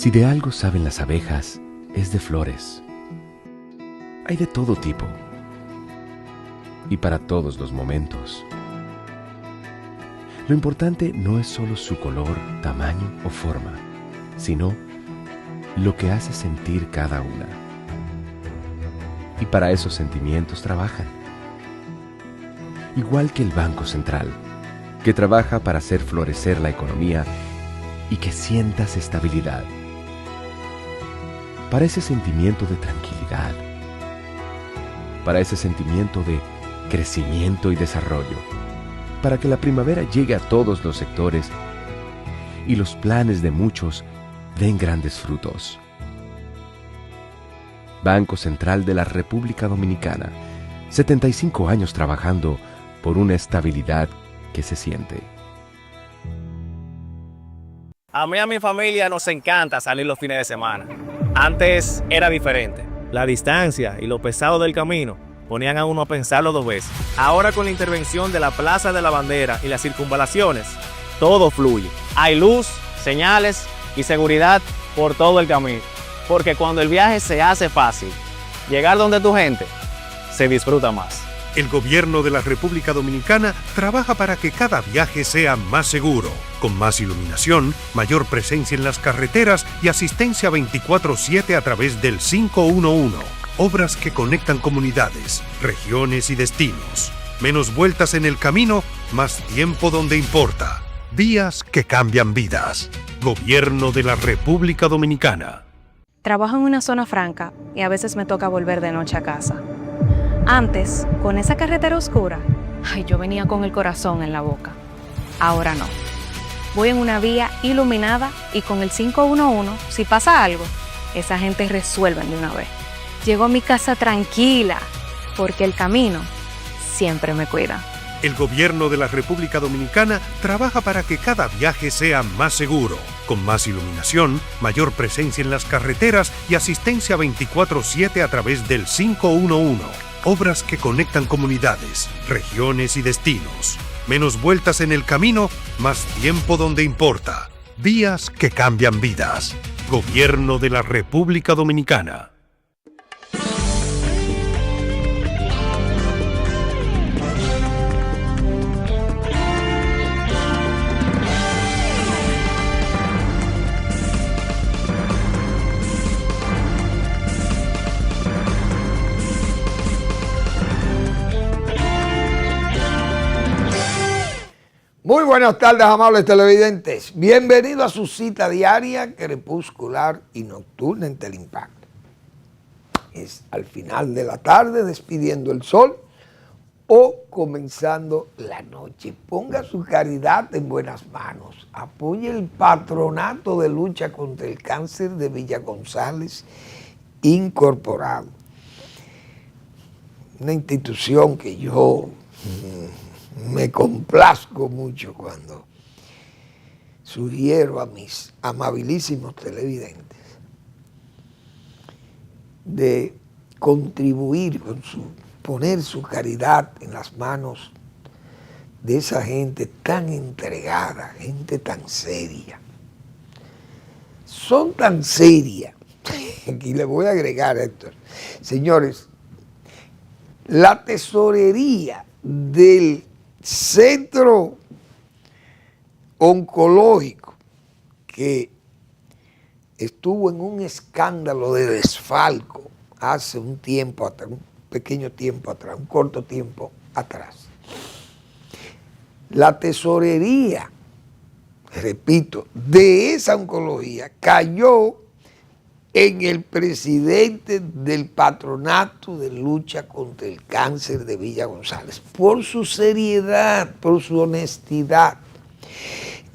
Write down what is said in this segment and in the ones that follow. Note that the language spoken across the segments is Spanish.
Si de algo saben las abejas, es de flores. Hay de todo tipo y para todos los momentos. Lo importante no es solo su color, tamaño o forma, sino lo que hace sentir cada una. Y para esos sentimientos trabajan. Igual que el Banco Central, que trabaja para hacer florecer la economía y que sientas estabilidad. Para ese sentimiento de tranquilidad. Para ese sentimiento de crecimiento y desarrollo. Para que la primavera llegue a todos los sectores y los planes de muchos den grandes frutos. Banco Central de la República Dominicana, 75 años trabajando por una estabilidad que se siente. A mí y a mi familia nos encanta salir los fines de semana. Antes era diferente. La distancia y lo pesado del camino ponían a uno a pensarlo 2 veces. Ahora con la intervención de la Plaza de la Bandera y las circunvalaciones, todo fluye. Hay luz, señales y seguridad por todo el camino. Porque cuando el viaje se hace fácil, llegar donde tu gente se disfruta más. El gobierno de la República Dominicana trabaja para que cada viaje sea más seguro, con más iluminación, mayor presencia en las carreteras y asistencia 24/7 a través del 511. Obras que conectan comunidades, regiones y destinos. Menos vueltas en el camino, más tiempo donde importa. Vías que cambian vidas. Gobierno de la República Dominicana. Trabajo en una zona franca y a veces me toca volver de noche a casa. Antes, con esa carretera oscura, yo venía con el corazón en la boca. Ahora no. Voy en una vía iluminada y con el 511, si pasa algo, esa gente resuelve de una vez. Llego a mi casa tranquila, porque el camino siempre me cuida. El gobierno de la República Dominicana trabaja para que cada viaje sea más seguro, con más iluminación, mayor presencia en las carreteras y asistencia 24/7 a través del 511. Obras que conectan comunidades, regiones y destinos. Menos vueltas en el camino, más tiempo donde importa. Vías que cambian vidas. Gobierno de la República Dominicana. Muy buenas tardes, amables televidentes. Bienvenido a su cita diaria, crepuscular y nocturna en Teleimpacto. Es al final de la tarde, despidiendo el sol o comenzando la noche. Ponga su caridad en buenas manos. Apoye el Patronato de Lucha contra el Cáncer de Villa González Incorporado. Una institución que yo me complazco mucho cuando sugiero a mis amabilísimos televidentes de contribuir con poner su caridad en las manos de esa gente tan entregada, gente tan seria. Son tan serias. Aquí le voy a agregar, Héctor. Señores, la tesorería del Centro Oncológico, que estuvo en un escándalo de desfalco hace un tiempo atrás, un pequeño tiempo atrás, un corto tiempo atrás. La tesorería, repito, de esa oncología cayó en el presidente del Patronato de Lucha contra el Cáncer de Villa González, por su seriedad, por su honestidad.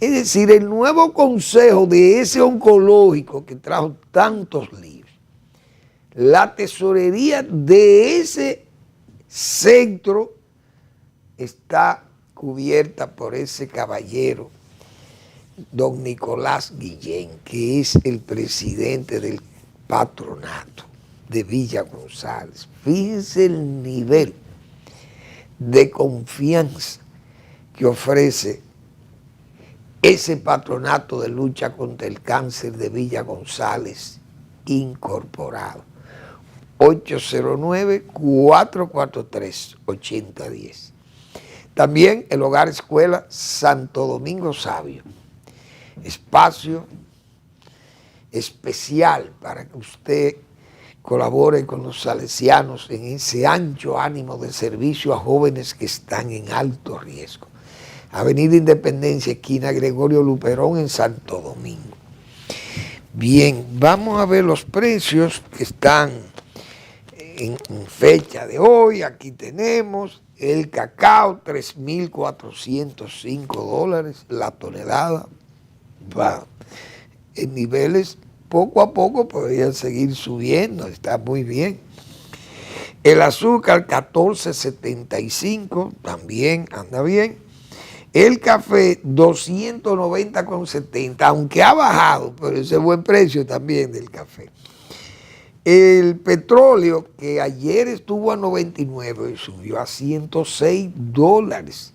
Es decir, el nuevo consejo de ese oncológico que trajo tantos líos, la tesorería de ese centro está cubierta por ese caballero, don Nicolás Guillén, que es el presidente del Patronato de Villa González. Fíjense el nivel de confianza que ofrece ese patronato de lucha contra el cáncer de Villa González Incorporado. 809-443-8010. También el Hogar Escuela Santo Domingo Sabio. Espacio especial para que usted colabore con los salesianos en ese ancho ánimo de servicio a jóvenes que están en alto riesgo. Avenida Independencia, esquina Gregorio Luperón en Santo Domingo. Bien, vamos a ver los precios que están en fecha de hoy. Aquí tenemos el cacao, $3,405 la tonelada. Va en niveles poco a poco, podrían seguir subiendo, está muy bien. El azúcar, $14.75, también anda bien. El café, $290.70, aunque ha bajado, pero ese es buen precio también del café. El petróleo, que ayer estuvo a 99, subió a $106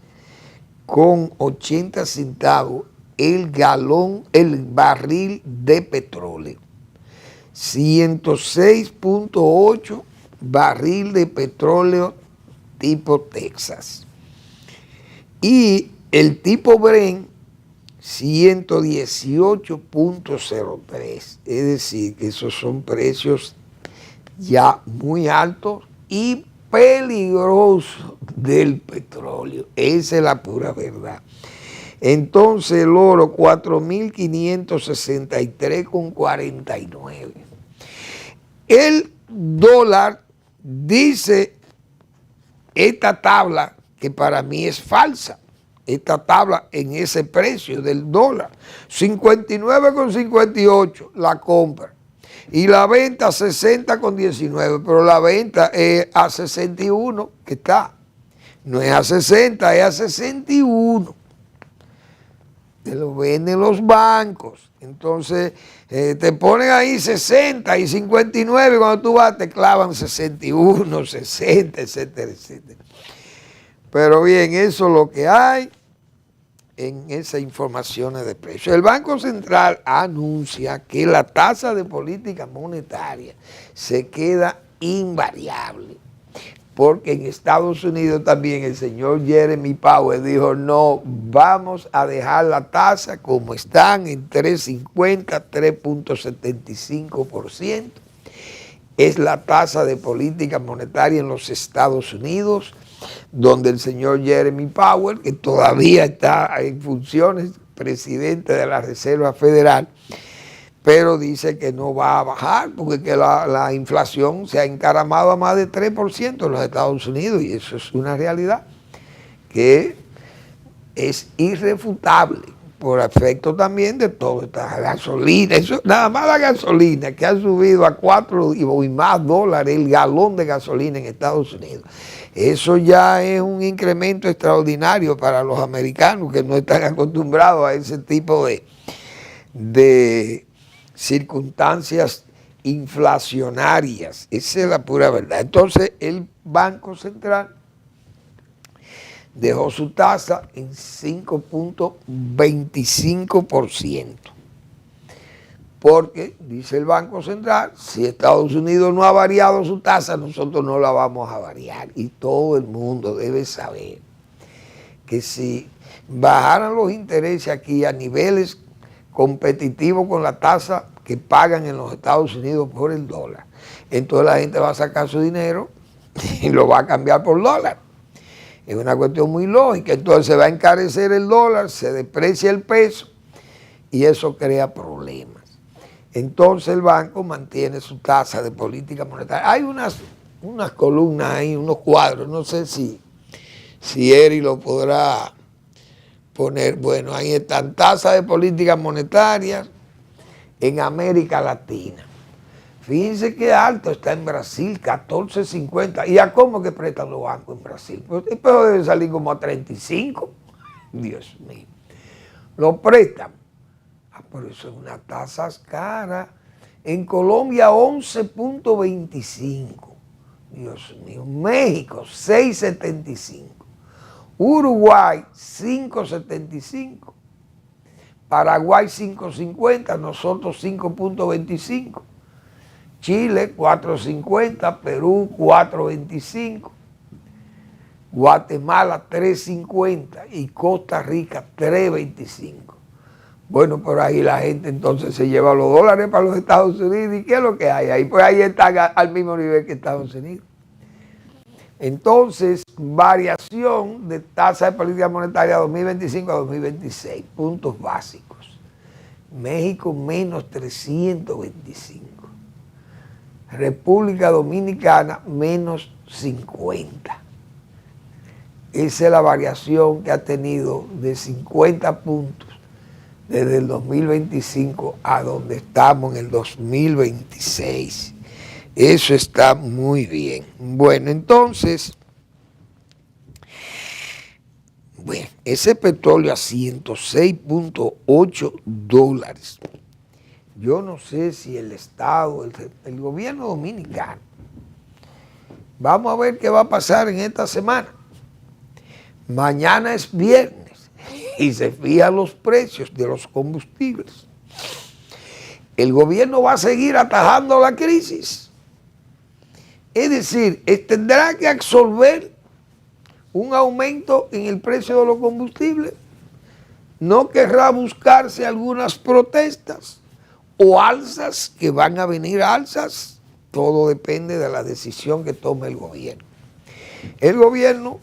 con 80 centavos el galón, el barril de petróleo. 106.8 barril de petróleo tipo Texas. Y el tipo Brent, 118.03. Es decir, que esos son precios ya muy altos y peligrosos del petróleo. Esa es la pura verdad. Entonces el oro, 4.563.49. El dólar, dice esta tabla, que para mí es falsa, esta tabla en ese precio del dólar, 59.58 la compra y la venta 60.19, pero la venta es a 61 que está, no es a 60, es a 61. Te lo venden los bancos. Entonces te ponen ahí 60 y 59, cuando tú vas te clavan 61, 60, etcétera, etcétera. Pero bien, eso es lo que hay en esas informaciones de precios. El Banco Central anuncia que la tasa de política monetaria se queda invariable, porque en Estados Unidos también el señor Jeremy Powell dijo, no, vamos a dejar la tasa como están en 3.50, 3.75%. Es la tasa de política monetaria en los Estados Unidos, donde el señor Jeremy Powell, que todavía está en funciones, presidente de la Reserva Federal, pero dice que no va a bajar porque que la inflación se ha encaramado a más de 3% en los Estados Unidos, y eso es una realidad que es irrefutable por efecto también de toda esta gasolina. Eso, nada más la gasolina, que ha subido a $4 y más el galón de gasolina en Estados Unidos. Eso ya es un incremento extraordinario para los americanos que no están acostumbrados a ese tipo de circunstancias inflacionarias. Esa es la pura verdad. Entonces el Banco Central dejó su tasa en 5.25%, porque dice el Banco Central, si Estados Unidos no ha variado su tasa, nosotros no la vamos a variar. Y todo el mundo debe saber que si bajaran los intereses aquí a niveles competitivo con la tasa que pagan en los Estados Unidos por el dólar, entonces la gente va a sacar su dinero y lo va a cambiar por dólar. Es una cuestión muy lógica. Entonces se va a encarecer el dólar, se deprecia el peso y eso crea problemas. Entonces el banco mantiene su tasa de política monetaria. Hay unas columnas ahí, unos cuadros, no sé si Eri lo podrá poner. Bueno, ahí están tasas de política monetaria en América Latina. Fíjense qué alto está en Brasil, 14.50. ¿Y a cómo que prestan los bancos en Brasil? Pues debe salir como a 35. Dios mío. Lo prestan. Por eso es una tasa cara. En Colombia, 11.25. Dios mío. México, 6.75. Uruguay, 5.75. Paraguay 5.50, nosotros 5.25. Chile 4.50, Perú 4.25, Guatemala 3.50 y Costa Rica 3.25. Bueno, por ahí la gente entonces se lleva los dólares para los Estados Unidos. ¿Y qué es lo que hay ahí? Pues ahí están al mismo nivel que Estados Unidos. Entonces, variación de tasa de política monetaria 2025 a 2026, puntos básicos. México menos 325. República Dominicana menos 50. Esa es la variación que ha tenido de 50 puntos desde el 2025 a donde estamos en el 2026. Eso está muy bien. Bueno, entonces, ese petróleo a 106.8 dólares. Yo no sé si el Estado, el gobierno dominicano, vamos a ver qué va a pasar en esta semana. Mañana es viernes y se fijan los precios de los combustibles. El gobierno va a seguir atajando la crisis. Es decir, tendrá que absorber un aumento en el precio de los combustibles. No querrá buscarse algunas protestas o alzas, que van a venir alzas. Todo depende de la decisión que tome el gobierno. El gobierno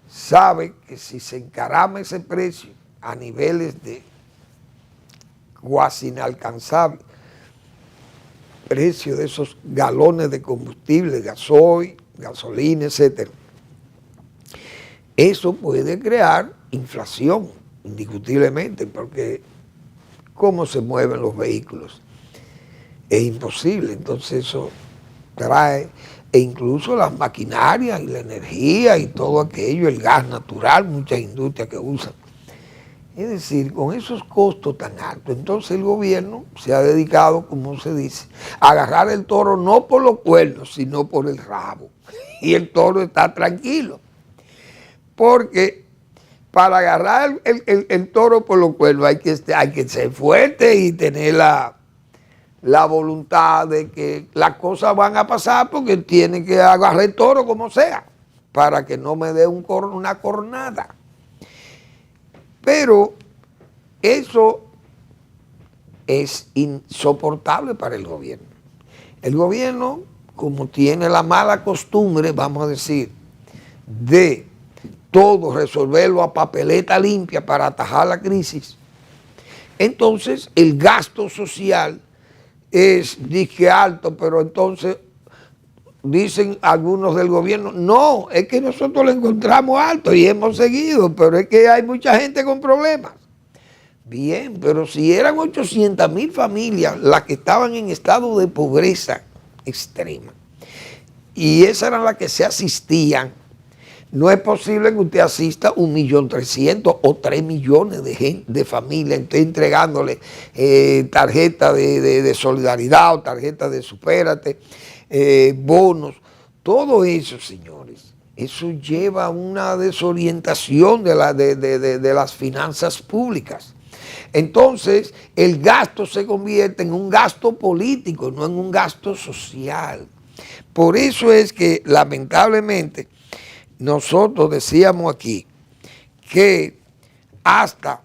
sabe que si se encarama ese precio a niveles de cuasi inalcanzable, precio de esos galones de combustible, gasoil, gasolina, etcétera, eso puede crear inflación, indiscutiblemente, porque cómo se mueven los vehículos es imposible. Entonces eso trae, e incluso las maquinarias y la energía y todo aquello, el gas natural, muchas industrias que usan. Es decir, con esos costos tan altos, entonces el gobierno se ha dedicado, como se dice, a agarrar el toro no por los cuernos, sino por el rabo. Y el toro está tranquilo. Porque para agarrar el toro por los cuernos hay que ser fuerte y tener la voluntad de que las cosas van a pasar, porque tiene que agarrar el toro como sea, para que no me dé una cornada. Pero eso es insoportable para el gobierno. El gobierno, como tiene la mala costumbre, vamos a decir, de todo resolverlo a papeleta limpia para atajar la crisis, entonces el gasto social es disque alto, pero entonces dicen algunos del gobierno, no, es que nosotros lo encontramos alto y hemos seguido, pero es que hay mucha gente con problemas. Bien, pero si eran 800,000 familias las que estaban en estado de pobreza extrema, y esas eran las que se asistían, no es posible que usted asista 1.300.000 o 3 millones de familias, usted entregándole tarjeta de solidaridad o tarjeta de supérate, bonos, todo eso, señores, eso lleva a una desorientación de las finanzas públicas. Entonces, el gasto se convierte en un gasto político, no en un gasto social. Por eso es que, lamentablemente, nosotros decíamos aquí que hasta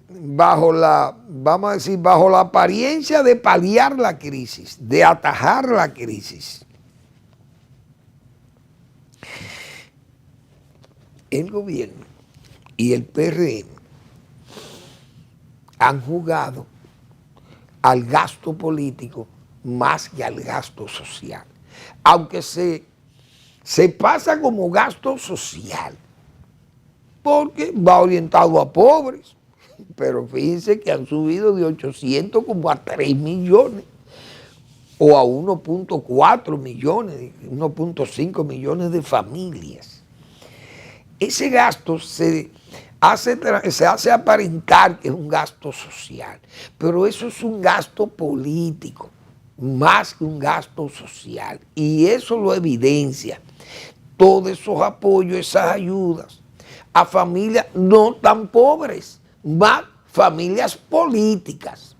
bajo la apariencia de paliar la crisis, de atajar la crisis, el gobierno y el PRM han jugado al gasto político más que al gasto social. Aunque se pasa como gasto social, porque va orientado a pobres, pero fíjense que han subido de 800 como a 3 millones, o a 1.4 millones, 1.5 millones de familias. Ese gasto se hace aparentar que es un gasto social, pero eso es un gasto político, más que un gasto social, y eso lo evidencia todos esos apoyos, esas ayudas a familias no tan pobres, más familias políticas.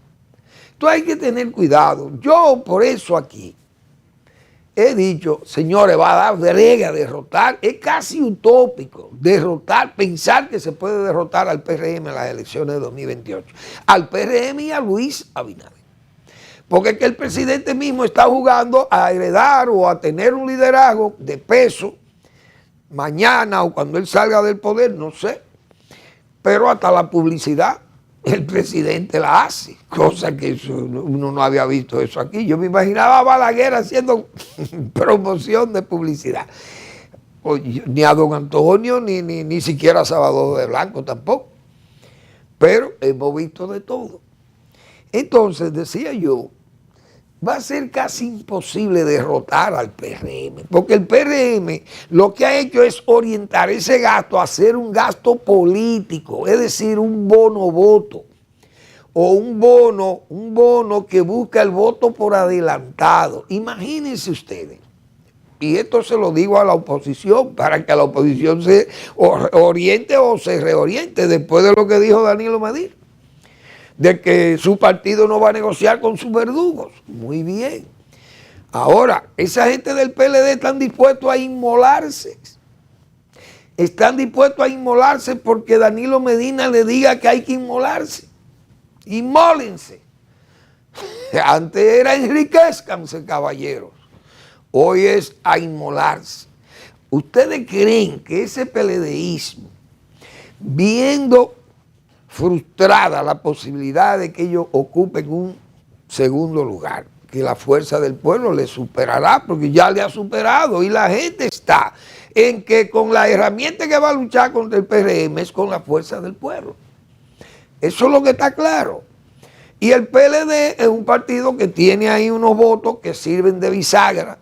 Entonces hay que tener cuidado. Yo por eso aquí he dicho, señores, va a dar brega derrotar, es casi utópico derrotar, pensar que se puede derrotar al PRM en las elecciones de 2028, al PRM y a Luis Abinader. Porque es que el presidente mismo está jugando a heredar o a tener un liderazgo de peso mañana o cuando él salga del poder, no sé, pero hasta la publicidad el presidente la hace, cosa que uno no había visto eso aquí. Yo me imaginaba a Balaguer haciendo promoción de publicidad. Ni a don Antonio, ni siquiera a Salvador de Blanco tampoco. Pero hemos visto de todo. Entonces, decía yo, va a ser casi imposible derrotar al PRM, porque el PRM lo que ha hecho es orientar ese gasto a hacer un gasto político, es decir, un bono voto, o un bono que busca el voto por adelantado. Imagínense ustedes, y esto se lo digo a la oposición, para que la oposición se oriente o se reoriente después de lo que dijo Danilo Medina, de que su partido no va a negociar con sus verdugos. Muy bien. Ahora, esa gente del PLD están dispuestos a inmolarse. Están dispuestos a inmolarse porque Danilo Medina le diga que hay que inmolarse. Inmólense. Antes era enriquezcanse, caballeros. Hoy es a inmolarse. ¿Ustedes creen que ese PLDismo, viendo frustrada la posibilidad de que ellos ocupen un segundo lugar, que la fuerza del pueblo les superará, porque ya le ha superado, y la gente está en que con la herramienta que va a luchar contra el PRM es con la fuerza del pueblo? Eso es lo que está claro. Y el PLD es un partido que tiene ahí unos votos que sirven de bisagra,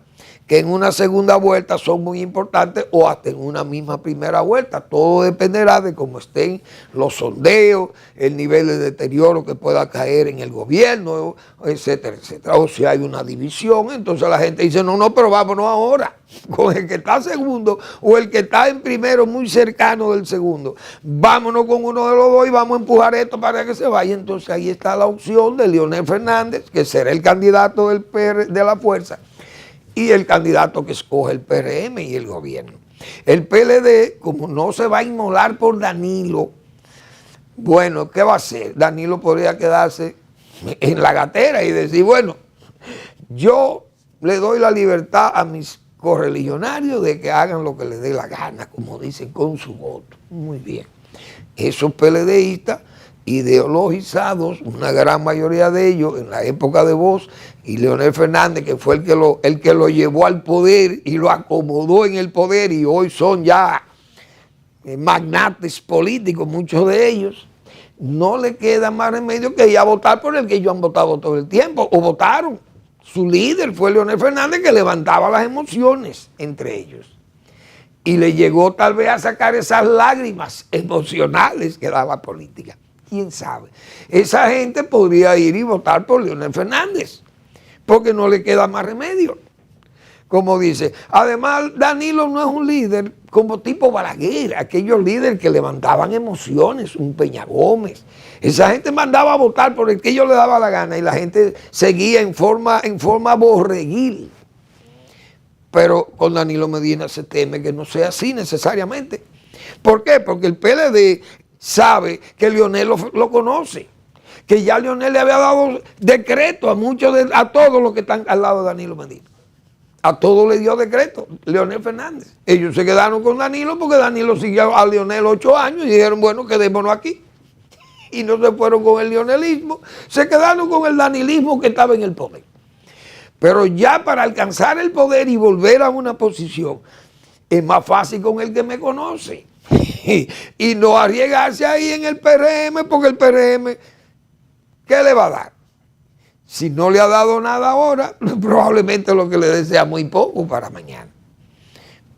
que en una segunda vuelta son muy importantes, o hasta en una misma primera vuelta. Todo dependerá de cómo estén los sondeos, el nivel de deterioro que pueda caer en el gobierno, etcétera, etcétera. O si hay una división, entonces la gente dice, no, pero vámonos ahora con el que está segundo o el que está en primero muy cercano del segundo. Vámonos con uno de los dos y vamos a empujar esto para que se vaya. Entonces ahí está la opción de Leonel Fernández, que será el candidato de la fuerza, y el candidato que escoge el PRM y el gobierno. El PLD, como no se va a inmolar por Danilo, bueno, ¿qué va a hacer? Danilo podría quedarse en la gatera y decir, bueno, yo le doy la libertad a mis correligionarios de que hagan lo que les dé la gana, como dicen, con su voto. Muy bien. Esos PLDistas ideologizados, una gran mayoría de ellos en la época de Bosch y Leonel Fernández, que fue el que lo llevó al poder y lo acomodó en el poder, y hoy son ya magnates políticos, muchos de ellos, no le queda más remedio que ir a votar por el que ellos han votado todo el tiempo, o votaron. Su líder fue Leonel Fernández, que levantaba las emociones entre ellos, y le llegó tal vez a sacar esas lágrimas emocionales que da la política. ¿Quién sabe? Esa gente podría ir y votar por Leonel Fernández, porque no le queda más remedio. Como dice, además Danilo no es un líder como tipo Balaguer, aquellos líderes que levantaban emociones, un Peña Gómez. Esa gente mandaba a votar por el que ellos le daba la gana y la gente seguía en forma borreguil. Pero con Danilo Medina se teme que no sea así necesariamente. ¿Por qué? Porque el PLD sabe que Leonel lo conoce, que ya Leonel le había dado decreto a todos los que están al lado de Danilo Medina. A todos le dio decreto Leonel Fernández. Ellos se quedaron con Danilo porque Danilo siguió a Leonel 8 años y dijeron, bueno, quedémonos aquí. Y no se fueron con el leonelismo, se quedaron con el danilismo que estaba en el poder. Pero ya para alcanzar el poder y volver a una posición, es más fácil con el que me conoce. Y no arriesgarse ahí en el PRM, porque el PRM, ¿qué le va a dar? Si no le ha dado nada ahora, probablemente lo que le dé sea muy poco para mañana.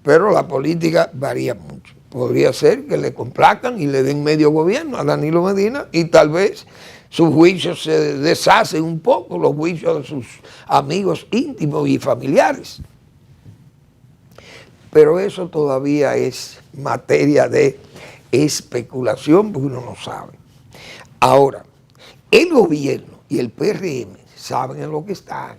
Pero la política varía mucho. Podría ser que le complazcan y le den medio gobierno a Danilo Medina y tal vez sus juicios se deshacen un poco, los juicios de sus amigos íntimos y familiares. Pero eso todavía es materia de especulación porque uno no sabe. Ahora, el gobierno y el PRM saben en lo que están,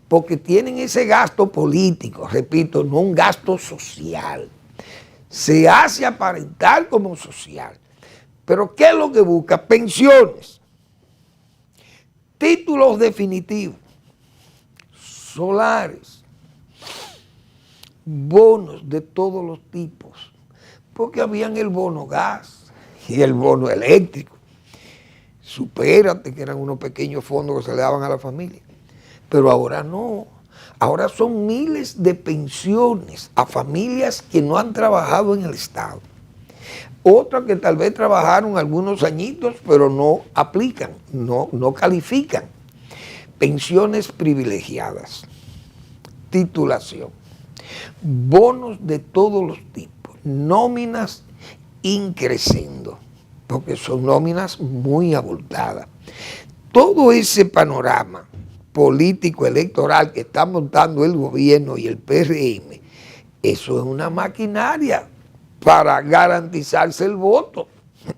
porque tienen ese gasto político, repito, no un gasto social. Se hace aparentar como social. Pero ¿qué es lo que busca? Pensiones, títulos definitivos, solares, bonos de todos los tipos, porque habían el bono gas y el bono eléctrico. Supérate, que eran unos pequeños fondos que se le daban a la familia. Pero ahora no. Ahora son miles de pensiones a familias que no han trabajado en el Estado. Otras que tal vez trabajaron algunos añitos, pero no aplican, no califican. Pensiones privilegiadas, titulación, bonos de todos los tipos, nóminas increciendo, porque son nóminas muy abultadas. Todo ese panorama político electoral que está montando el gobierno y el PRM, eso es una maquinaria para garantizarse el voto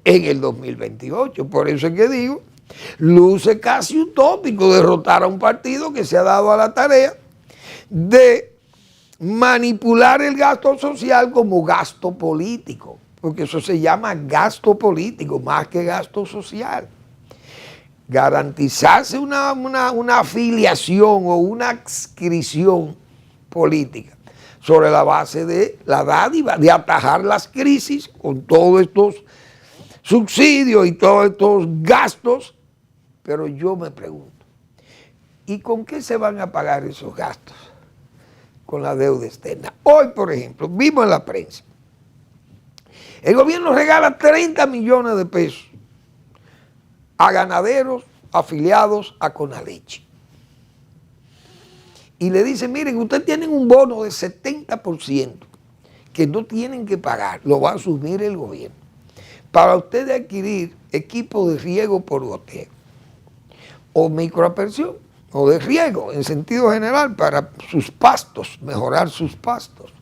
en el 2028. Por eso es que digo, luce casi utópico derrotar a un partido que se ha dado a la tarea de manipular el gasto social como gasto político, porque eso se llama gasto político más que gasto social. Garantizarse una afiliación o una adscripción política sobre la base de la dádiva, de atajar las crisis con todos estos subsidios y todos estos gastos. Pero yo me pregunto, ¿y con qué se van a pagar esos gastos? Con la deuda externa. Hoy, por ejemplo, vimos en la prensa, el gobierno regala 30 millones de pesos a ganaderos afiliados a Conaleche. Y le dicen, miren, ustedes tienen un bono de 70% que no tienen que pagar, lo va a asumir el gobierno, para ustedes adquirir equipo de riego por goteo, o microaspersión, o de riego en sentido general para sus pastos, mejorar sus pastos.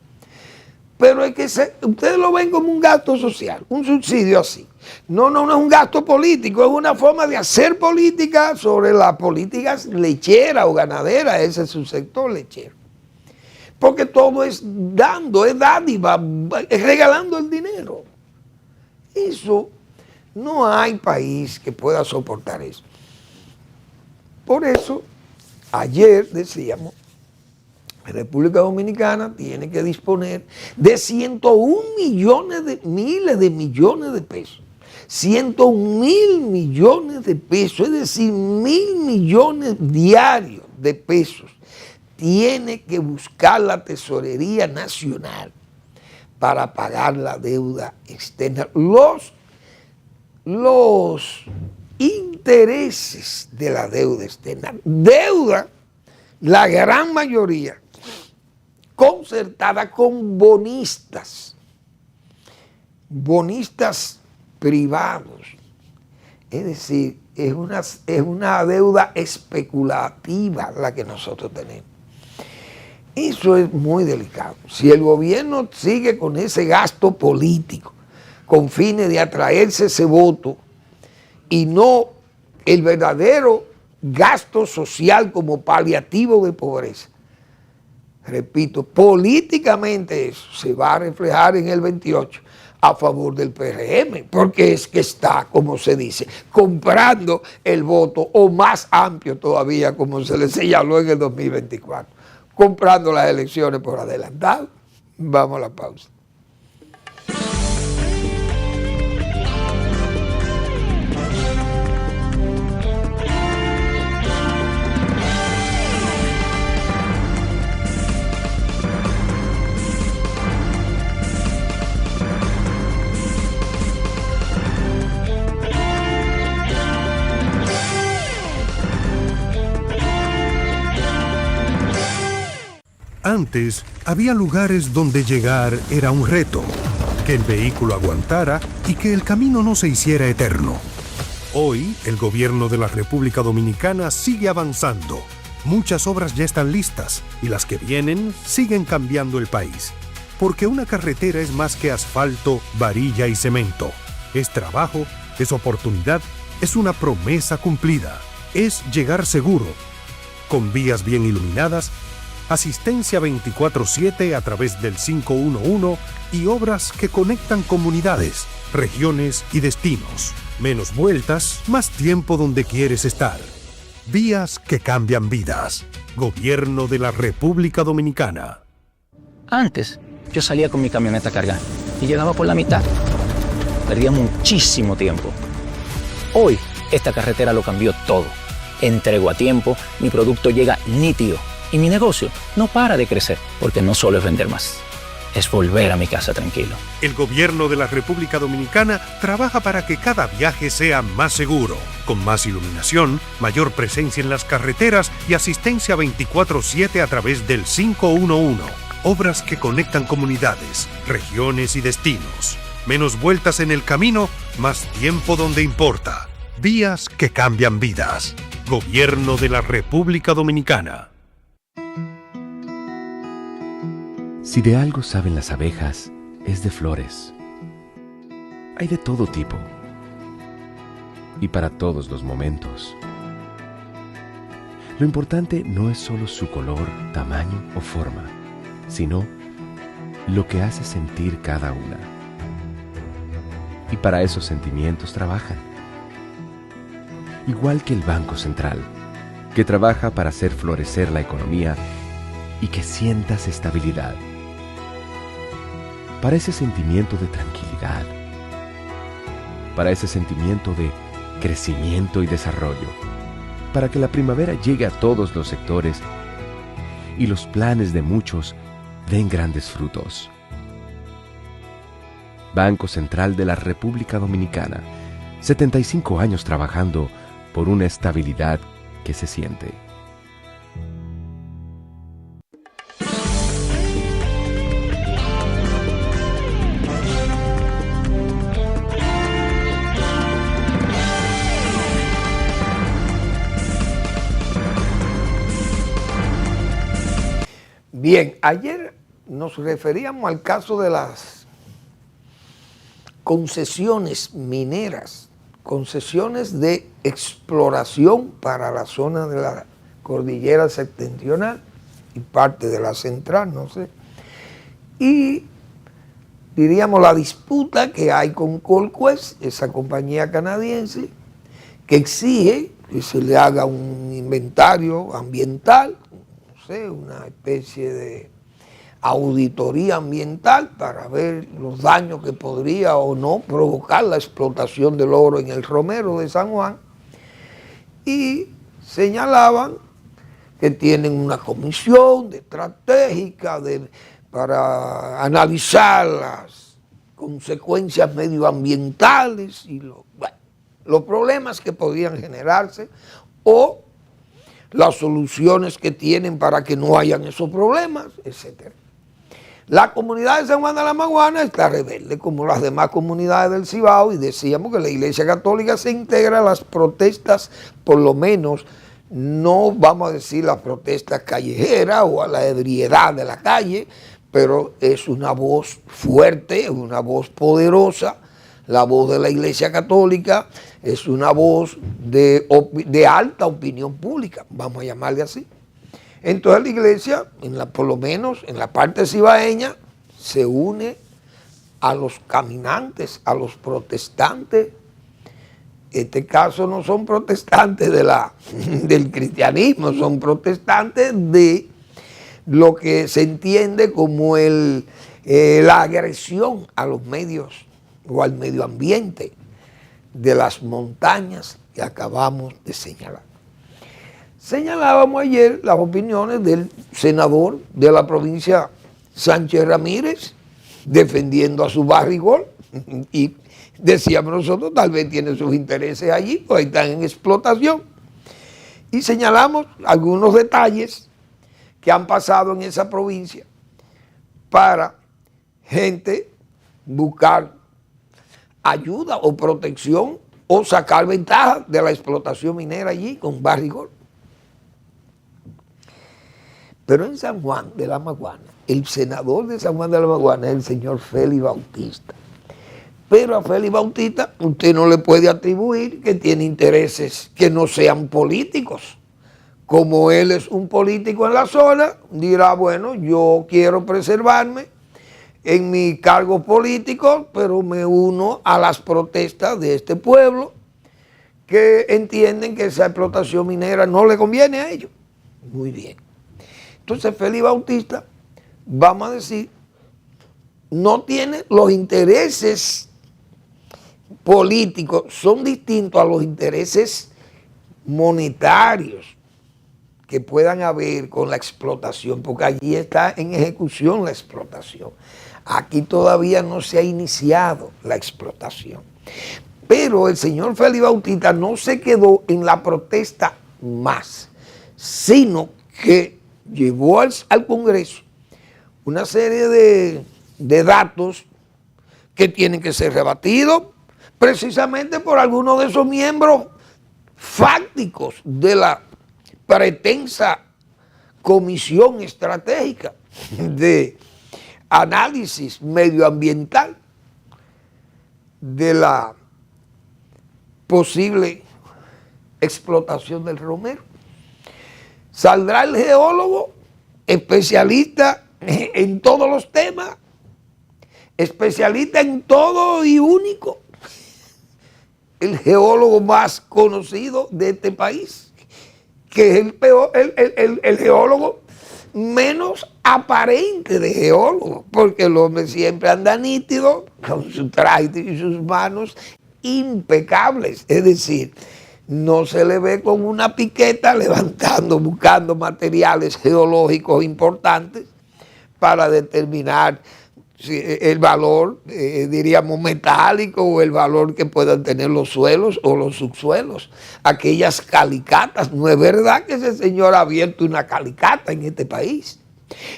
Pero es que ustedes lo ven como un gasto social, un subsidio así. No es un gasto político, es una forma de hacer política sobre las políticas lecheras o ganaderas, ese es su sector lechero. Porque todo es dando, es dádiva, es regalando el dinero. Eso, no hay país que pueda soportar eso. Por eso, ayer decíamos, la República Dominicana tiene que disponer de 101 miles de millones de pesos. 101.000 millones de pesos, es decir, 1.000 millones diarios de pesos. Tiene que buscar la Tesorería Nacional para pagar la deuda externa. Los intereses de la deuda externa. Deuda, la gran mayoría, concertada con bonistas privados. Es decir, es una deuda especulativa la que nosotros tenemos. Eso es muy delicado. Si el gobierno sigue con ese gasto político, con fines de atraerse ese voto, y no el verdadero gasto social como paliativo de pobreza, repito, políticamente eso se va a reflejar en el 28 a favor del PRM, porque es que está, como se dice, comprando el voto, o más amplio todavía, como se le señaló en el 2024, comprando las elecciones por adelantado. Vamos a la pausa. Antes, había lugares donde llegar era un reto, que el vehículo aguantara y que el camino no se hiciera eterno. Hoy, el gobierno de la República Dominicana sigue avanzando. Muchas obras ya están listas y las que vienen siguen cambiando el país. Porque una carretera es más que asfalto, varilla y cemento. Es trabajo, es oportunidad, es una promesa cumplida. Es llegar seguro, con vías bien iluminadas, asistencia 24/7 a través del 511 y obras que conectan comunidades, regiones y destinos. Menos vueltas, más tiempo donde quieres estar. Vías que cambian vidas. Gobierno de la República Dominicana. Antes, yo salía con mi camioneta cargada y llegaba por la mitad. Perdía muchísimo tiempo. Hoy, esta carretera lo cambió todo. Entrego a tiempo, mi producto llega nítido y mi negocio no para de crecer, porque no solo es vender más, es volver a mi casa tranquilo. El Gobierno de la República Dominicana trabaja para que cada viaje sea más seguro, con más iluminación, mayor presencia en las carreteras y asistencia 24/7 a través del 511. Obras que conectan comunidades, regiones y destinos. Menos vueltas en el camino, más tiempo donde importa. Vías que cambian vidas. Gobierno de la República Dominicana. Si de algo saben las abejas, es de flores. Hay de todo tipo y para todos los momentos. Lo importante no es solo su color, tamaño o forma, sino lo que hace sentir cada una. Y para esos sentimientos trabajan. Igual que el Banco Central, que trabaja para hacer florecer la economía y que sientas estabilidad. Para ese sentimiento de tranquilidad, para ese sentimiento de crecimiento y desarrollo, para que la primavera llegue a todos los sectores y los planes de muchos den grandes frutos. Banco Central de la República Dominicana, 75 años trabajando por una estabilidad que se siente. Bien, ayer nos referíamos al caso de las concesiones mineras, concesiones de exploración para la zona de la cordillera septentrional y parte de la central, no sé. Y diríamos la disputa que hay con Colquest, esa compañía canadiense, que exige que se le haga un inventario ambiental, no sé, una especie de auditoría ambiental para ver los daños que podría o no provocar la explotación del oro en el Romero de San Juan, y señalaban que tienen una comisión estratégica para analizar las consecuencias medioambientales y los problemas que podrían generarse o las soluciones que tienen para que no hayan esos problemas, etc. La comunidad de San Juan de la Maguana está rebelde, como las demás comunidades del Cibao, y decíamos que la Iglesia Católica se integra a las protestas, por lo menos, no vamos a decir las protestas callejeras o a la ebriedad de la calle, pero es una voz fuerte, es una voz poderosa. La voz de la Iglesia Católica es una voz de alta opinión pública, vamos a llamarle así. Entonces la Iglesia, por lo menos en la parte cibaeña, se une a los caminantes, a los protestantes. En este caso no son protestantes del cristianismo, son protestantes de lo que se entiende como la agresión a los medios o al medio ambiente de las montañas que acabamos de señalar. Señalábamos ayer las opiniones del senador de la provincia, Sánchez Ramírez, defendiendo a su barrigol, y decíamos nosotros, tal vez tiene sus intereses allí, pues están en explotación. Y señalamos algunos detalles que han pasado en esa provincia para gente buscar ayuda o protección o sacar ventaja de la explotación minera allí con barrigol. Pero en San Juan de la Maguana, el senador de San Juan de la Maguana es el señor Félix Bautista. Pero a Félix Bautista usted no le puede atribuir que tiene intereses que no sean políticos. Como él es un político en la zona, dirá, bueno, yo quiero preservarme en mi cargo político, pero me uno a las protestas de este pueblo que entienden que esa explotación minera no le conviene a ellos. Muy bien. Entonces Félix Bautista, vamos a decir, no tiene los intereses políticos, son distintos a los intereses monetarios que puedan haber con la explotación, porque allí está en ejecución la explotación. Aquí todavía no se ha iniciado la explotación. Pero el señor Félix Bautista no se quedó en la protesta más, sino que llevó al Congreso una serie de datos que tienen que ser rebatidos precisamente por algunos de esos miembros fácticos de la pretensa Comisión Estratégica de Análisis Medioambiental de la posible explotación del romero. Saldrá el geólogo, especialista en todos los temas, especialista en todo y único, el geólogo más conocido de este país, que es el geólogo menos aparente de geólogo, porque el hombre siempre anda nítido, con su traje y sus manos impecables, es decir, no se le ve con una piqueta levantando, buscando materiales geológicos importantes para determinar el valor, diríamos, metálico o el valor que puedan tener los suelos o los subsuelos, aquellas calicatas. No es verdad que ese señor ha abierto una calicata en este país,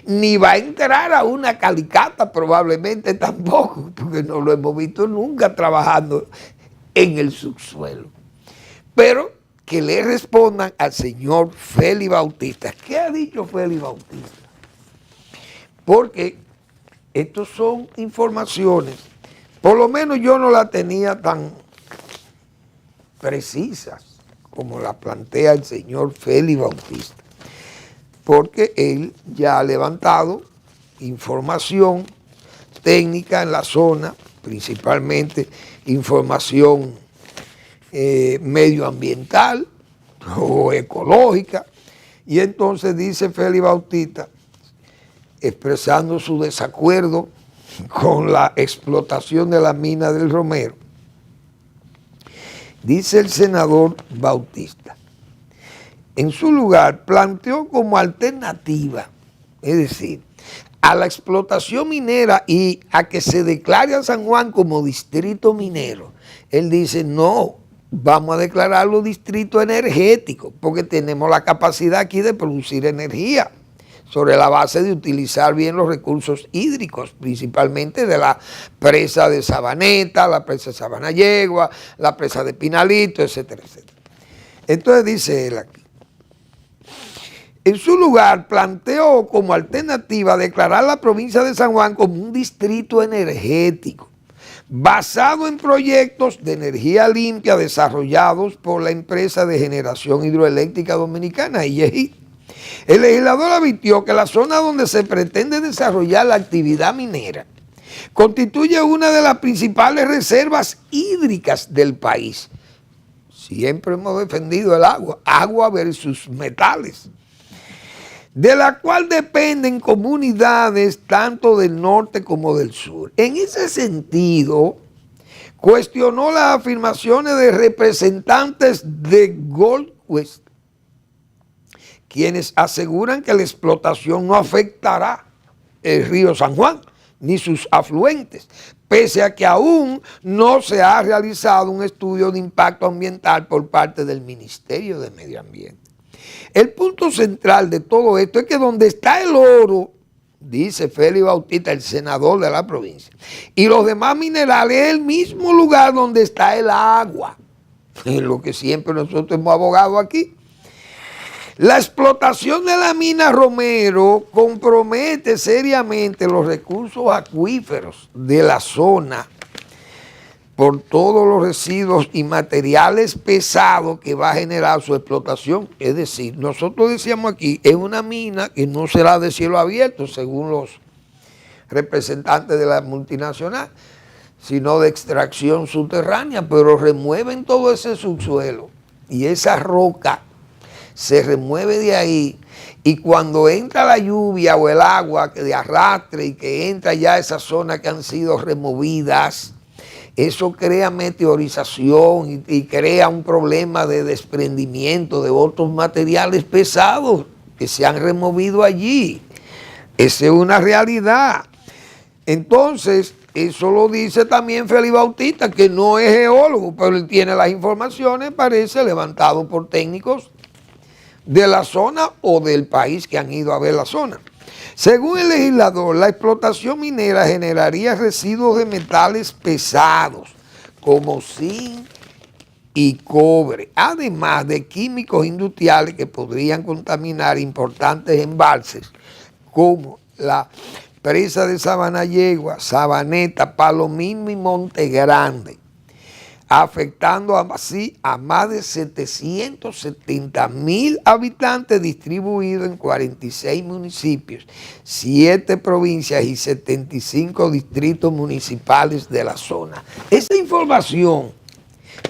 ni va a entrar a una calicata probablemente tampoco, porque no lo hemos visto nunca trabajando en el subsuelo. Pero que le respondan al señor Félix Bautista. ¿Qué ha dicho Félix Bautista? Porque estas son informaciones, por lo menos yo no las tenía tan precisas como la plantea el señor Félix Bautista, porque él ya ha levantado información técnica en la zona, principalmente información medioambiental o ecológica, y entonces dice Félix Bautista, expresando su desacuerdo con la explotación de la mina del Romero, dice el senador Bautista, en su lugar planteó como alternativa, es decir, a la explotación minera y a que se declare a San Juan como distrito minero, él dice, no, vamos a declararlo distrito energético, porque tenemos la capacidad aquí de producir energía sobre la base de utilizar bien los recursos hídricos, principalmente de la presa de Sabaneta, la presa de Sabanayegua, la presa de Pinalito, etcétera, etcétera. Entonces dice él aquí, en su lugar planteó como alternativa declarar la provincia de San Juan como un distrito energético, basado en proyectos de energía limpia desarrollados por la empresa de generación hidroeléctrica dominicana, IEHI. El legislador advirtió que la zona donde se pretende desarrollar la actividad minera constituye una de las principales reservas hídricas del país. Siempre hemos defendido el agua, agua versus metales, de la cual dependen comunidades tanto del norte como del sur. En ese sentido, cuestionó las afirmaciones de representantes de Gold Quest, quienes aseguran que la explotación no afectará el río San Juan ni sus afluentes, pese a que aún no se ha realizado un estudio de impacto ambiental por parte del Ministerio de Medio Ambiente. El punto central de todo esto es que donde está el oro, dice Félix Bautista, el senador de la provincia, y los demás minerales, es el mismo lugar donde está el agua, es lo que siempre nosotros hemos abogado aquí. La explotación de la mina Romero compromete seriamente los recursos acuíferos de la zona por todos los residuos y materiales pesados que va a generar su explotación. Es decir, nosotros decíamos aquí, es una mina que no será de cielo abierto, según los representantes de la multinacional, sino de extracción subterránea, pero remueven todo ese subsuelo y esa roca se remueve de ahí, y cuando entra la lluvia o el agua que de arrastre y que entra ya a esas zonas que han sido removidas, eso crea meteorización y crea un problema de desprendimiento de otros materiales pesados que se han removido allí. Esa es una realidad. Entonces, eso lo dice también Félix Bautista, que no es geólogo, pero él tiene las informaciones, parece, levantado por técnicos de la zona o del país que han ido a ver la zona. Según el legislador, la explotación minera generaría residuos de metales pesados como zinc y cobre, además de químicos industriales que podrían contaminar importantes embalses como la presa de Sabanayegua, Sabaneta, Palomino y Monte Grande, afectando así a más de 770,000 habitantes distribuidos en 46 municipios, 7 provincias y 75 distritos municipales de la zona. Esa información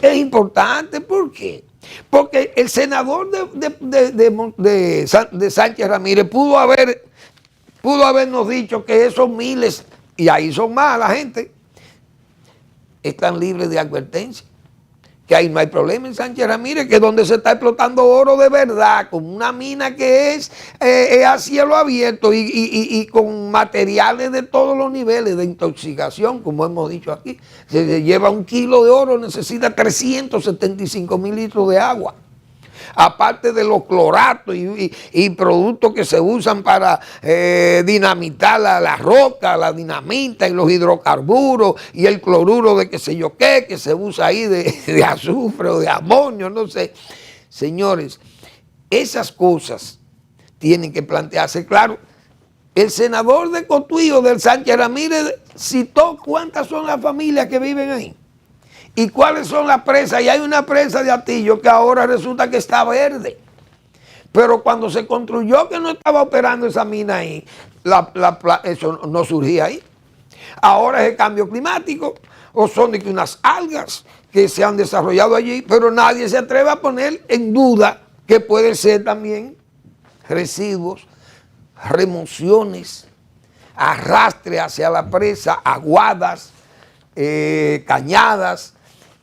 es importante, ¿por qué? Porque el senador de Sánchez Ramírez pudo habernos dicho que esos miles, y ahí son más la gente, están libres de advertencia, que ahí no hay problema en Sánchez Ramírez, que es donde se está explotando oro de verdad, con una mina que es a cielo abierto y con materiales de todos los niveles de intoxicación, como hemos dicho aquí. Se lleva 1 kilo de oro, necesita 375,000 litros de agua. Aparte de los cloratos y productos que se usan para dinamitar la roca, la dinamita y los hidrocarburos y el cloruro de qué sé yo qué, que se usa ahí de azufre o de amonio, no sé. Señores, esas cosas tienen que plantearse. Claro, el senador de Cotuí, del Sánchez Ramírez, citó cuántas son las familias que viven ahí. ¿Y cuáles son las presas? Y hay una presa de Atillo que ahora resulta que está verde. Pero cuando se construyó que no estaba operando esa mina ahí, eso no surgía ahí. Ahora es el cambio climático, o son de que unas algas que se han desarrollado allí, pero nadie se atreve a poner en duda que puede ser también residuos, remociones, arrastre hacia la presa, aguadas, cañadas,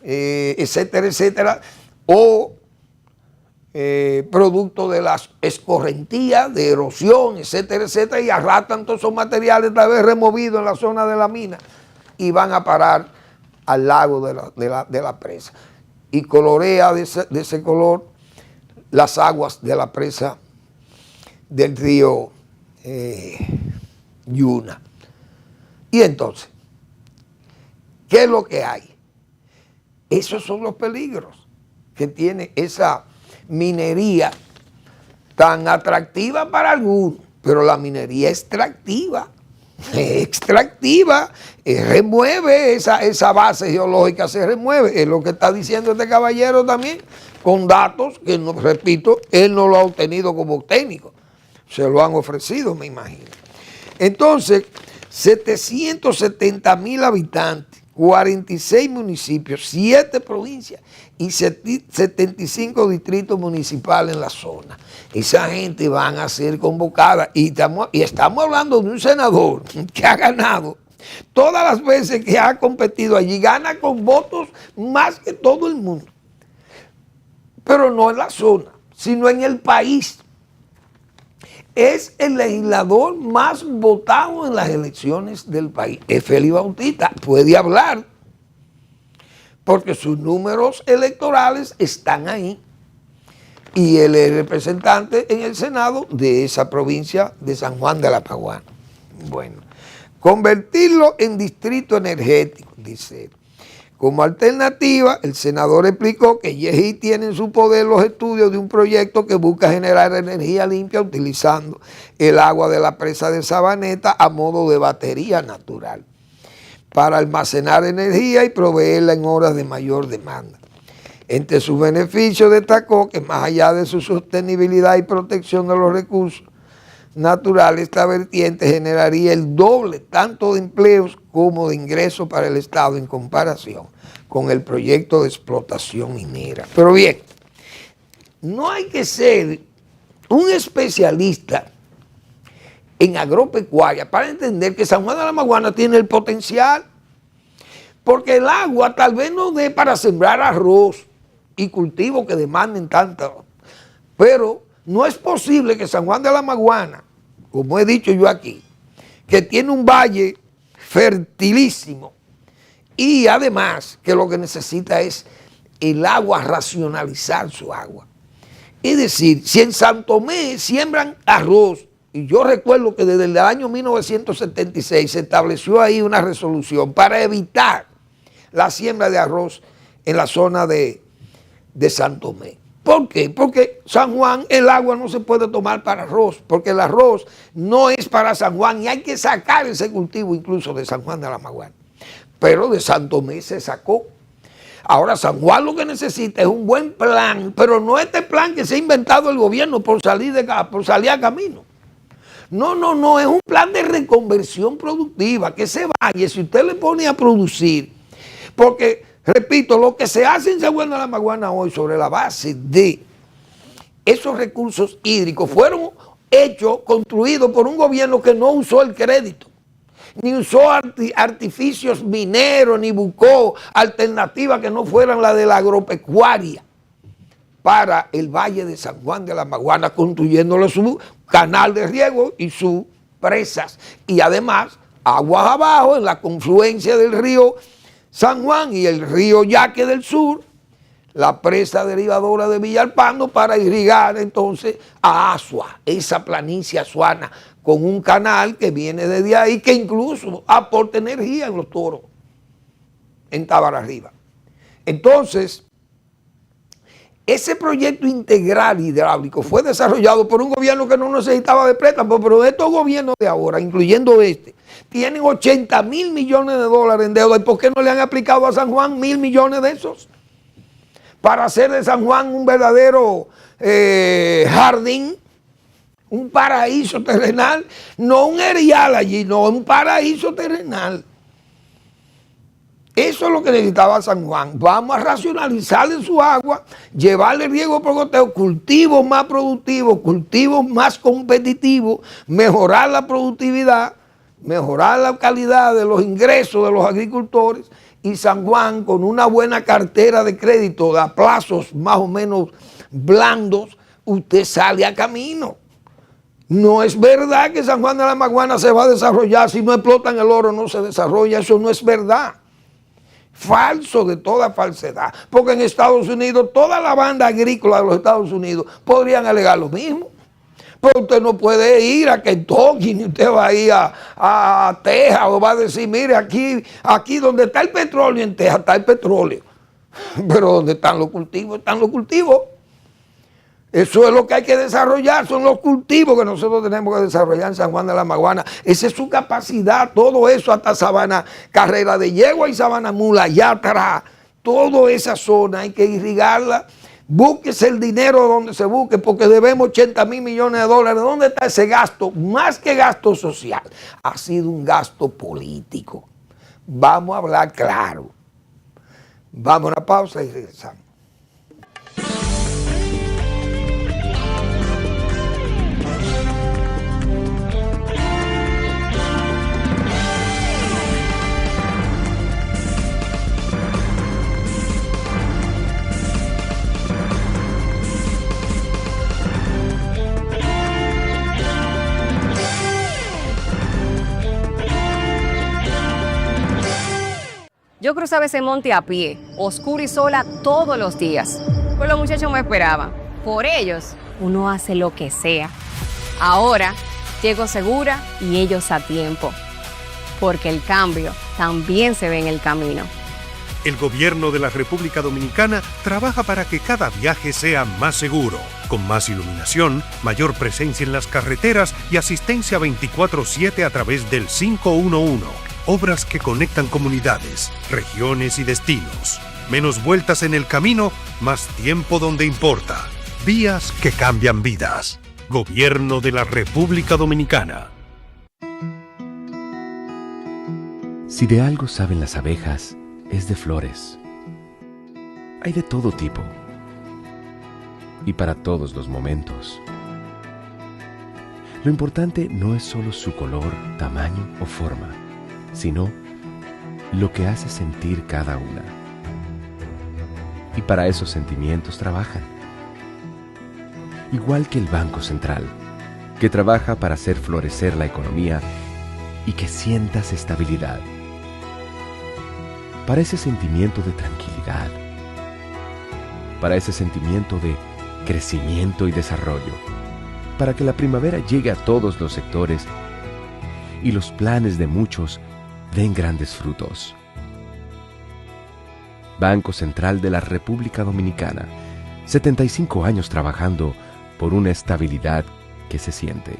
etcétera, etcétera, o producto de las escorrentías, de erosión, etcétera, etcétera, y arrastran todos esos materiales tal vez removidos en la zona de la mina y van a parar al lago de la presa. Y colorea de ese color las aguas de la presa del río Yuna. Y entonces, ¿qué es lo que hay? Esos son los peligros que tiene esa minería tan atractiva para algunos, pero la minería extractiva, remueve esa base geológica, se remueve, es lo que está diciendo este caballero también, con datos que, no, repito, él no lo ha obtenido como técnico, se lo han ofrecido, me imagino. Entonces, 770,000 habitantes, 46 municipios, 7 provincias y 75 distritos municipales en la zona. Esa gente van a ser convocada y estamos hablando de un senador que ha ganado todas las veces que ha competido allí, gana con votos más que todo el mundo, pero no en la zona, sino en el país. Es el legislador más votado en las elecciones del país. Es Félix Bautista, puede hablar, porque sus números electorales están ahí. Y él es representante en el Senado de esa provincia de San Juan de la Paguana. Bueno, convertirlo en distrito energético, dice él, Como alternativa, el senador explicó que YEGI tiene en su poder los estudios de un proyecto que busca generar energía limpia utilizando el agua de la presa de Sabaneta a modo de batería natural para almacenar energía y proveerla en horas de mayor demanda. Entre sus beneficios destacó que más allá de su sostenibilidad y protección de los recursos naturales, esta vertiente generaría el doble tanto de empleos como de ingresos para el Estado en comparación con el proyecto de explotación minera. Pero bien, no hay que ser un especialista en agropecuaria para entender que San Juan de la Maguana tiene el potencial, porque el agua tal vez no dé para sembrar arroz y cultivos que demanden tanto, pero no es posible que San Juan de la Maguana, como he dicho yo aquí, que tiene un valle fertilísimo y además que lo que necesita es el agua, racionalizar su agua. Es decir, si en San Tomé siembran arroz, y yo recuerdo que desde el año 1976 se estableció ahí una resolución para evitar la siembra de arroz en la zona de San Tomé. ¿Por qué? Porque San Juan, el agua no se puede tomar para arroz, porque el arroz no es para San Juan y hay que sacar ese cultivo incluso de San Juan de la Maguana. Pero de San Tomé se sacó. Ahora San Juan lo que necesita es un buen plan, pero no este plan que se ha inventado el gobierno por salir a camino. No, es un plan de reconversión productiva, que se vaya, si usted le pone a producir, porque repito, lo que se hace en San Juan de la Maguana hoy sobre la base de esos recursos hídricos fueron hechos, construidos por un gobierno que no usó el crédito, ni usó artificios mineros, ni buscó alternativas que no fueran las de la agropecuaria para el Valle de San Juan de la Maguana, construyéndole su canal de riego y sus presas. Y además, aguas abajo, en la confluencia del río San Juan y el río Yaque del Sur, la presa derivadora de Villalpando, para irrigar entonces a Asua, esa planicie azuana, con un canal que viene desde ahí, que incluso aporta energía en los toros, en Tábara Arriba. Entonces, ese proyecto integral hidráulico fue desarrollado por un gobierno que no necesitaba de préstamo, pero estos gobiernos de ahora, incluyendo este, tienen 80.000 millones de dólares en deuda. ¿Y por qué no le han aplicado a San Juan 1.000 millones de esos? Para hacer de San Juan un verdadero jardín, un paraíso terrenal, no un erial allí, no, un paraíso terrenal. Eso es lo que necesitaba San Juan. Vamos a racionalizarle su agua, llevarle riego por goteo, cultivos más productivos, cultivos más competitivos, mejorar la productividad, mejorar la calidad de los ingresos de los agricultores, y San Juan con una buena cartera de crédito a plazos más o menos blandos, usted sale a camino. No es verdad que San Juan de la Maguana se va a desarrollar, si no explotan el oro no se desarrolla, eso no es verdad. Falso de toda falsedad, porque en Estados Unidos toda la banda agrícola de los Estados Unidos podrían alegar lo mismo. Pero usted no puede ir a Kentucky, ni usted va a ir a Texas, o va a decir, mire, aquí donde está el petróleo, en Texas está el petróleo. Pero donde están los cultivos, están los cultivos. Eso es lo que hay que desarrollar, son los cultivos que nosotros tenemos que desarrollar en San Juan de la Maguana. Esa es su capacidad, todo eso hasta Sabana Carrera de Yegua y Sabana Mula, allá atrás. Toda esa zona hay que irrigarla. Búsquese el dinero donde se busque, porque debemos 80.000 millones de dólares. ¿Dónde está ese gasto? Más que gasto social, ha sido un gasto político. Vamos a hablar claro. Vamos a una pausa y regresamos. Yo cruzaba ese monte a pie, oscura y sola todos los días. Pues los muchachos me esperaban. Por ellos, uno hace lo que sea. Ahora, llego segura y ellos a tiempo. Porque el cambio también se ve en el camino. El gobierno de la República Dominicana trabaja para que cada viaje sea más seguro, con más iluminación, mayor presencia en las carreteras y asistencia 24/7 a través del 511. Obras que conectan comunidades, regiones y destinos. Menos vueltas en el camino, más tiempo donde importa. Vías que cambian vidas. Gobierno de la República Dominicana. Si de algo saben las abejas, es de flores. Hay de todo tipo y para todos los momentos. Lo importante no es solo su color, tamaño o forma, sino lo que hace sentir cada una. Y para esos sentimientos trabajan. Igual que el Banco Central, que trabaja para hacer florecer la economía y que sientas estabilidad. Para ese sentimiento de tranquilidad, para ese sentimiento de crecimiento y desarrollo, para que la primavera llegue a todos los sectores y los planes de muchos den grandes frutos. Banco Central de la República Dominicana, 75 años trabajando por una estabilidad que se siente.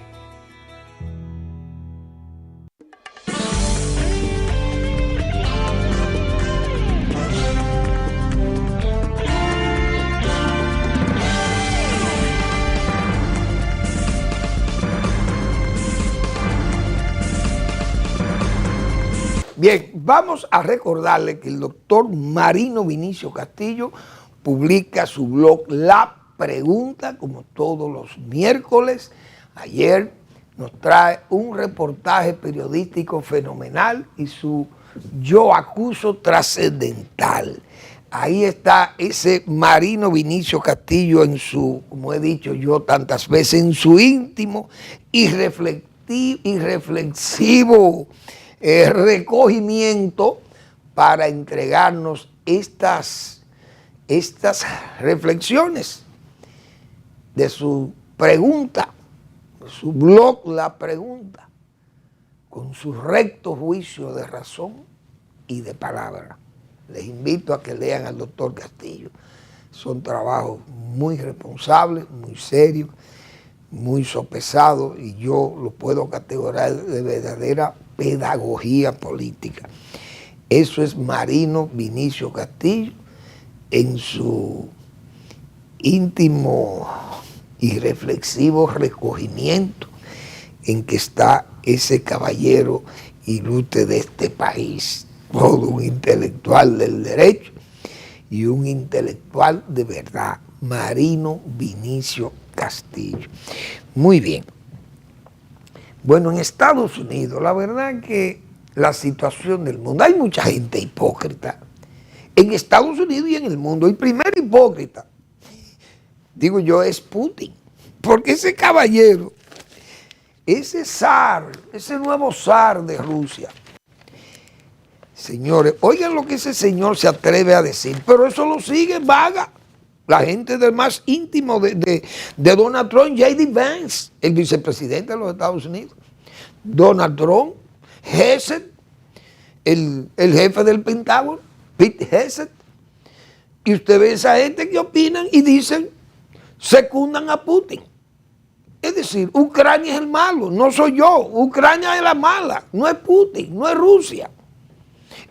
Bien, vamos a recordarle que el doctor Marino Vinicio Castillo publica su blog La Pregunta, como todos los miércoles. Ayer nos trae un reportaje periodístico fenomenal y su Yo Acuso trascendental. Ahí está ese Marino Vinicio Castillo en su, como he dicho yo tantas veces, en su íntimo y reflexivo recogimiento para entregarnos estas reflexiones de su pregunta, de su blog La Pregunta, con su recto juicio de razón y de palabra. Les invito a que lean al doctor Castillo. Son trabajos muy responsables, muy serios, muy sopesados, y yo lo puedo categorizar de verdadera pedagogía política. Eso es Marino Vinicio Castillo en su íntimo y reflexivo recogimiento en que está ese caballero ilustre de este país, todo un intelectual del derecho y un intelectual de verdad, Marino Vinicio Castillo. Muy bien. Bueno, en Estados Unidos, la verdad que la situación del mundo, hay mucha gente hipócrita en Estados Unidos y en el mundo. El primer hipócrita, digo yo, es Putin, porque ese caballero, ese zar, ese nuevo zar de Rusia, señores, oigan lo que ese señor se atreve a decir, pero eso lo sigue vaga la gente del más íntimo de Donald Trump, J.D. Vance, el vicepresidente de los Estados Unidos, Donald Trump, Hegseth, el jefe del Pentágono, Pete Hegseth, y usted ve esa gente que opinan y dicen, secundan a Putin. Es decir, Ucrania es el malo, no soy yo, Ucrania es la mala, no es Putin, no es Rusia.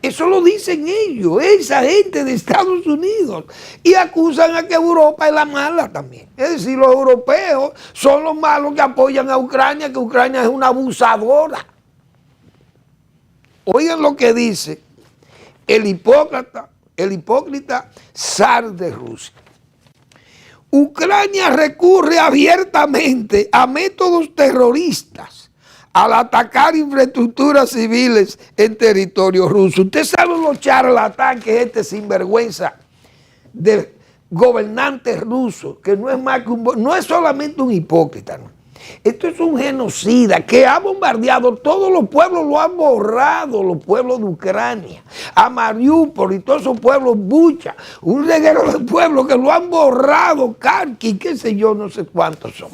Eso lo dicen ellos, esa gente de Estados Unidos, y acusan a que Europa es la mala también. Es decir, los europeos son los malos que apoyan a Ucrania, que Ucrania es una abusadora. Oigan lo que dice el hipócrita zar de Rusia. Ucrania recurre abiertamente a métodos terroristas al atacar infraestructuras civiles en territorio ruso. Usted sabe los charlatanes que este sinvergüenza de gobernante ruso, que no es más que no es solamente un hipócrita, ¿no? Esto es un genocida que ha bombardeado todos los pueblos, lo han borrado los pueblos de Ucrania, a Mariupol y todos esos pueblos, Bucha, un reguero de pueblos que lo han borrado, Kharkiv, qué sé yo, no sé cuántos son.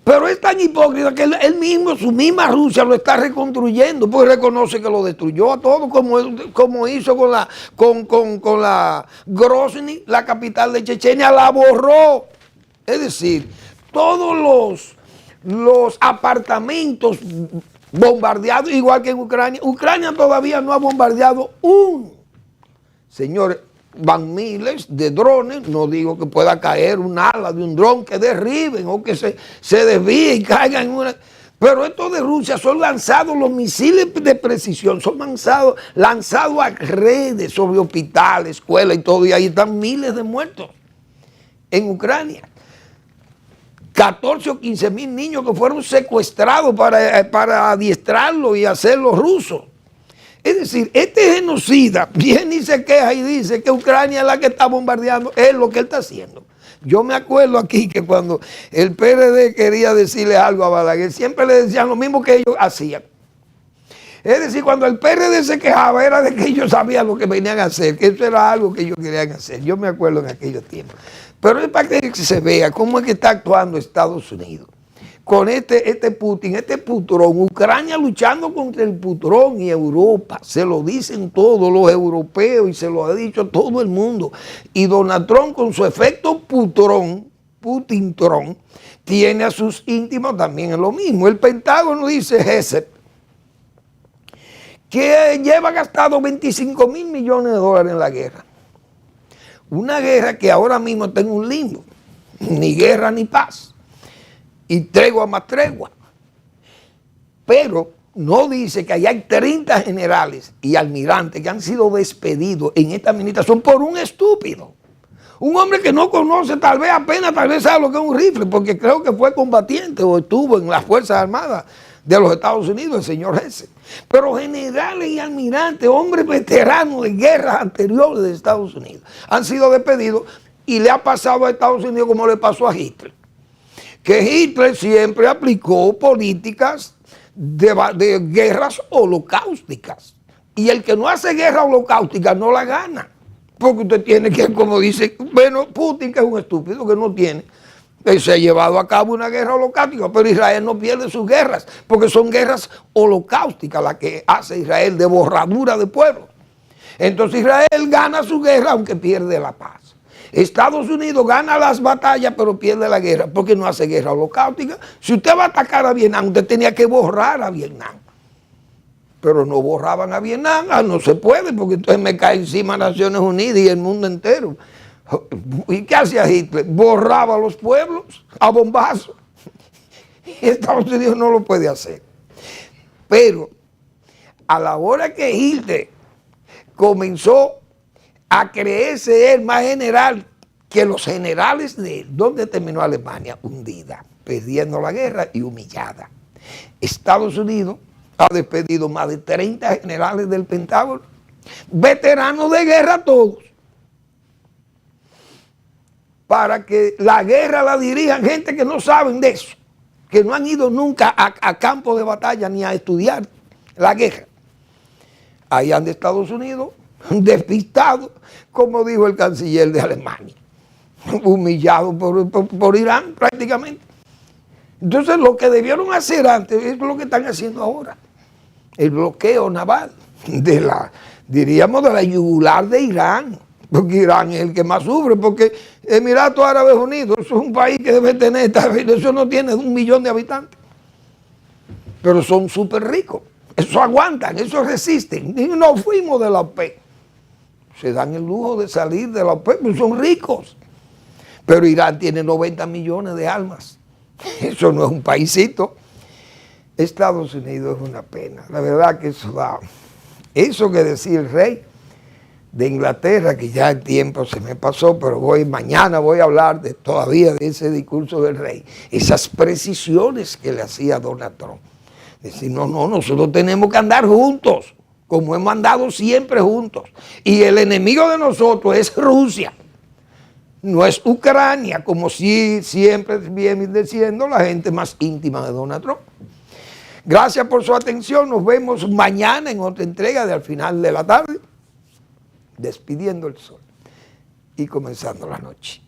Pero es tan hipócrita que él mismo, su misma Rusia lo está reconstruyendo, pues reconoce que lo destruyó a todo, como hizo con la Grozny, la capital de Chechenia, la borró. Es decir, todos los apartamentos bombardeados, igual que en Ucrania. Ucrania todavía no ha bombardeado un. Señores, van miles de drones, no digo que pueda caer un ala de un dron que derriben o que se desvíe y caiga en una... Pero estos de Rusia son lanzados, los misiles de precisión, son lanzados a redes sobre hospitales, escuelas y todo, y ahí están miles de muertos en Ucrania. 14 o 15 mil niños que fueron secuestrados para adiestrarlos y hacerlos rusos. Es decir, este genocida viene y se queja y dice que Ucrania es la que está bombardeando, es lo que él está haciendo. Yo me acuerdo aquí que cuando el PRD quería decirle algo a Balaguer, siempre le decían lo mismo que ellos hacían. Es decir, cuando el PRD se quejaba era de que ellos sabían lo que venían a hacer, que eso era algo que ellos querían hacer. Yo me acuerdo en aquellos tiempos. Pero es para que se vea cómo es que está actuando Estados Unidos. Con este Putin, este putrón, Ucrania luchando contra el putrón y Europa, se lo dicen todos los europeos y se lo ha dicho todo el mundo. Y Donald Trump con su efecto putrón, Putin-trón, tiene a sus íntimos también en lo mismo. El Pentágono dice que lleva gastado 25 mil millones de dólares en la guerra. Una guerra que ahora mismo está en un limbo, ni guerra ni paz. Y tregua más tregua. Pero no dice que allá hay 30 generales y almirantes que han sido despedidos en esta administración por un estúpido. Un hombre que no conoce, tal vez sabe lo que es un rifle, porque creo que fue combatiente o estuvo en las Fuerzas Armadas de los Estados Unidos, el señor Hesse. Pero generales y almirantes, hombres veteranos de guerras anteriores de Estados Unidos, han sido despedidos y le ha pasado a Estados Unidos como le pasó a Hitler. Que Hitler siempre aplicó políticas de guerras holocáusticas. Y el que no hace guerra holocáustica no la gana. Porque usted tiene que, como dice, bueno, Putin, que es un estúpido, que no tiene, se ha llevado a cabo una guerra holocáustica, pero Israel no pierde sus guerras, porque son guerras holocausticas las que hace Israel de borradura de pueblo. Entonces Israel gana su guerra aunque pierde la paz. Estados Unidos gana las batallas pero pierde la guerra porque no hace guerra holocáustica. Si usted va a atacar a Vietnam, usted tenía que borrar a Vietnam. Pero no borraban a Vietnam, no se puede porque entonces me cae encima Naciones Unidas y el mundo entero. ¿Y qué hacía Hitler? Borraba a los pueblos a bombazos. Y Estados Unidos no lo puede hacer. Pero a la hora que Hitler comenzó a creerse él más general que los generales de él, ¿dónde terminó Alemania? Hundida, perdiendo la guerra y humillada. Estados Unidos ha despedido más de 30 generales del Pentágono, veteranos de guerra todos, para que la guerra la dirijan gente que no saben de eso, que no han ido nunca a campo de batalla ni a estudiar la guerra. Ahí anda Estados Unidos, despistado, como dijo el canciller de Alemania, humillado por Irán prácticamente. Entonces lo que debieron hacer antes es lo que están haciendo ahora, el bloqueo naval diríamos de la yugular de Irán, porque Irán es el que más sufre, porque Emiratos Árabes Unidos es un país que debe tener, eso no tiene 1 millón de habitantes, pero son súper ricos, eso aguantan, eso resisten, y no fuimos de la OPEP. Se dan el lujo de salir de la OPEP, pues son ricos. Pero Irán tiene 90 millones de almas. Eso no es un paísito. Estados Unidos es una pena. La verdad que eso da. Eso que decía el rey de Inglaterra, que ya el tiempo se me pasó, pero mañana voy a hablar todavía de ese discurso del rey. Esas precisiones que le hacía Donald Trump. Decir, no, nosotros tenemos que andar juntos, como hemos andado siempre juntos. Y el enemigo de nosotros es Rusia, no es Ucrania, como si siempre viene diciendo la gente más íntima de Donald Trump. Gracias por su atención, nos vemos mañana en otra entrega de Al Final de la Tarde, despidiendo el sol y comenzando la noche.